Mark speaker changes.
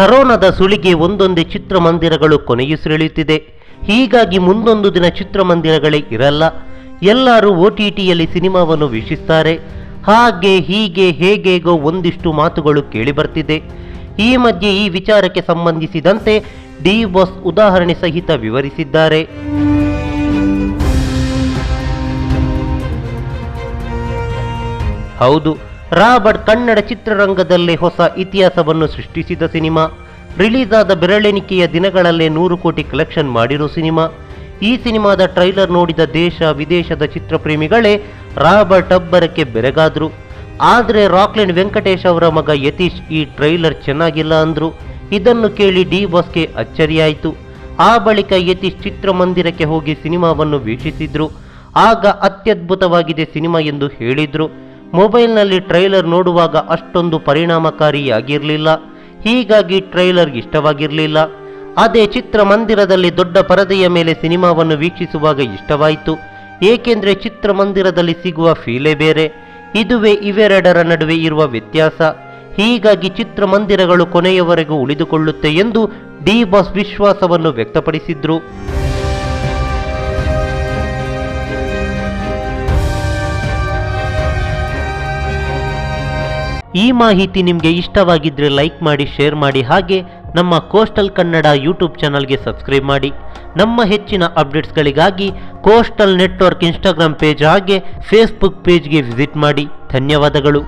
Speaker 1: ಕರೋನಾದ ಸುಳಿಗೆ ಒಂದೊಂದೇ ಚಿತ್ರಮಂದಿರಗಳು ಕೊನೆಯುಸಿರೆಳೆಯುತ್ತಿದೆ. ಹೀಗಾಗಿ ಮುಂದೊಂದು ದಿನ ಚಿತ್ರಮಂದಿರಗಳೇ ಇರಲ್ಲ. ಎಲ್ಲರೂ OTTಯಲ್ಲಿ ಸಿನಿಮಾವನ್ನು ವೀಕ್ಷಿಸ್ತಾರೆ. ಹಾಗೆ ಹೀಗೆ ಹೇಗೇಗೋ ಒಂದಿಷ್ಟು ಮಾತುಗಳು ಕೇಳಿಬರ್ತಿದೆ. ಈ ಮಧ್ಯೆ ಈ ವಿಚಾರಕ್ಕೆ ಸಂಬಂಧಿಸಿದಂತೆ ಡಿ ಬಾಸ್ ಉದಾಹರಣೆ ಸಹಿತ ವಿವರಿಸಿದ್ದಾರೆ. ಹೌದು, ರಾಬರ್ಟ್ ಕನ್ನಡ ಚಿತ್ರರಂಗದಲ್ಲೇ ಹೊಸ ಇತಿಹಾಸವನ್ನು ಸೃಷ್ಟಿಸಿದ ಸಿನಿಮಾ. ರಿಲೀಸ್ ಆದ ಬೆರಳೆಣಿಕೆಯ ದಿನಗಳಲ್ಲೇ 100 ಕೋಟಿ ಕಲೆಕ್ಷನ್ ಮಾಡಿರೋ ಸಿನಿಮಾ. ಈ ಸಿನಿಮಾದ ಟ್ರೈಲರ್ ನೋಡಿದ ದೇಶ ವಿದೇಶದ ಚಿತ್ರಪ್ರೇಮಿಗಳೇ ರಾಬರ್ಟ್ ಅಬ್ಬರಕ್ಕೆ ಬೆರಗಾದ್ರು. ಆದರೆ ರಾಕ್ಲೈನ್ ವೆಂಕಟೇಶ್ ಅವರ ಮಗ ಯತೀಶ್ ಈ ಟ್ರೈಲರ್ ಚೆನ್ನಾಗಿಲ್ಲ ಅಂದ್ರು. ಇದನ್ನು ಕೇಳಿ ಡಿ ಬಾಸ್ಗೆ ಅಚ್ಚರಿಯಾಯಿತು. ಆ ಬಳಿಕ ಯತೀಶ್ ಚಿತ್ರಮಂದಿರಕ್ಕೆ ಹೋಗಿ ಸಿನಿಮಾವನ್ನು ವೀಕ್ಷಿಸಿದ್ರು. ಆಗ ಅತ್ಯದ್ಭುತವಾಗಿದೆ ಸಿನಿಮಾ ಎಂದು ಹೇಳಿದ್ರು. ಮೊಬೈಲ್ನಲ್ಲಿ ಟ್ರೈಲರ್ ನೋಡುವಾಗ ಅಷ್ಟೊಂದು ಪರಿಣಾಮಕಾರಿಯಾಗಿರಲಿಲ್ಲ. ಹೀಗಾಗಿ ಟ್ರೈಲರ್ ಇಷ್ಟವಾಗಿರಲಿಲ್ಲ. ಅದೇ ಚಿತ್ರಮಂದಿರದಲ್ಲಿ ದೊಡ್ಡ ಪರದೆಯ ಮೇಲೆ ಸಿನಿಮಾವನ್ನು ವೀಕ್ಷಿಸುವಾಗ ಇಷ್ಟವಾಯಿತು. ಏಕೆಂದರೆ ಚಿತ್ರಮಂದಿರದಲ್ಲಿ ಸಿಗುವ ಫೀಲೇ ಬೇರೆ. ಇದುವೇ ಇವೆರಡರ ನಡುವೆ ಇರುವ ವ್ಯತ್ಯಾಸ. ಹೀಗಾಗಿ ಚಿತ್ರಮಂದಿರಗಳು ಕೊನೆಯವರೆಗೂ ಉಳಿದುಕೊಳ್ಳುತ್ತೆ ಎಂದು ಡಿ ಬಾಸ್ ವಿಶ್ವಾಸವನ್ನು ವ್ಯಕ್ತಪಡಿಸಿದ್ರು. ಈ ಮಾಹಿತಿ ನಿಮಗೆ ಇಷ್ಟವಾಗಿದ್ದರೆ ಲೈಕ್ ಮಾಡಿ, ಶೇರ್ ಮಾಡಿ. ಹಾಗೆ ನಮ್ಮ ಕೋಸ್ಟಲ್ ಕನ್ನಡ ಯೂಟ್ಯೂಬ್ ಚಾನಲ್ಗೆ ಸಬ್ಸ್ಕ್ರೈಬ್ ಮಾಡಿ. ನಮ್ಮ ಹೆಚ್ಚಿನ ಅಪ್ಡೇಟ್ಸ್ಗಳಿಗಾಗಿ ಕೋಸ್ಟಲ್ ನೆಟ್ವರ್ಕ್ ಇನ್ಸ್ಟಾಗ್ರಾಮ್ ಪೇಜ್ ಹಾಗೆ ಫೇಸ್ಬುಕ್ ಪೇಜ್ಗೆ ವಿಸಿಟ್ ಮಾಡಿ. ಧನ್ಯವಾದಗಳು.